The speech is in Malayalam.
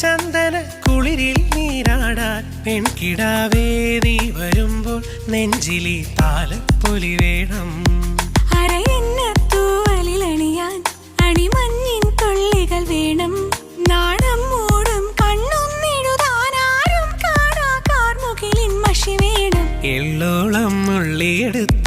ചന്ദന കുളിരിൽ നീരാടാൻ പെൺകിടാവേ നീ വരുമ്പോൾ നെഞ്ചിലി താലപ്പൊലി വേണം. അരയന്നത്തൂവലിലണിയാൻ അണിമഞ്ഞിൻ തുള്ളികൾ വേണം. നാണം മൂടും കണ്ണും എഴുതാനാരും കാണാ കാർമുകിലിൻ മഷി വേണം. എള്ളോളം ഉള്ളിയെടുത്ത്